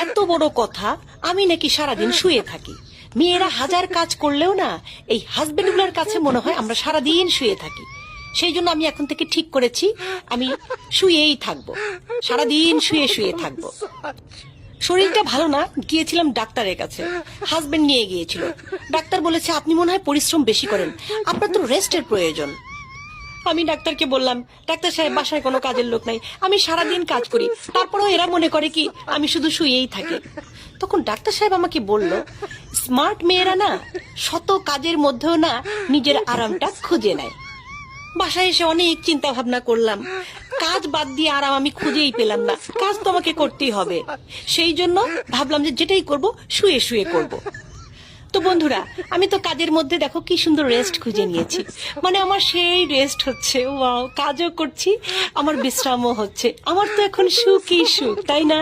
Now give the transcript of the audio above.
এত বড় কথা, আমি নাকি সারাদিন শুয়ে থাকি। মেয়েরা হাজার কাজ করলেও না, এই হাজবেন্ডগুলোর কাছে মনে হয় আমরা সারাদিন শুয়ে থাকি। সেই জন্য আমি এখন থেকে ঠিক করেছি, আমি শুয়েই থাকবো, সারাদিন শুয়ে শুয়ে থাকবো। শরীরটা ভালো না, গিয়েছিলাম ডাক্তারের কাছে, হাজবেন্ড নিয়ে গিয়েছিল। ডাক্তার বলেছে আপনি মনে হয় পরিশ্রম বেশি করেন, আপনার তো রেস্টের প্রয়োজন। আমি ডাক্তারকে বললাম, ডাক্তার সাহেব বাসায় কোনো কাজের লোক নাই, আমি সারাদিন কাজ করি, তারপরেও এরা মনে করে কি আমি শুধু শুয়েই থাকি। তখন ডাক্তার সাহেব আমাকে বলল, স্মার্ট মেয়েরা না শত কাজের মধ্যেও না নিজের আরামটা খুঁজে নেয়। বাসায় এসে অনেক চিন্তা ভাবনা করলাম, কাজ বাদ দিয়ে আরাম আমি খুঁজেই পেলাম না, কাজ তো আমাকে করতেই হবে। সেই জন্য ভাবলাম যে যেটাই করব শুয়ে শুয়ে করব। তো বন্ধুরা, আমি তো কাজের মধ্যে দেখো কি সুন্দর রেস্ট খুঁজে নিয়েছি, মানে আমার সেই রেস্ট হচ্ছে, ওয়াও, কাজও করছি, আমার বিশ্রামও হচ্ছে, আমার তো এখন সুখই সুখ, তাই না?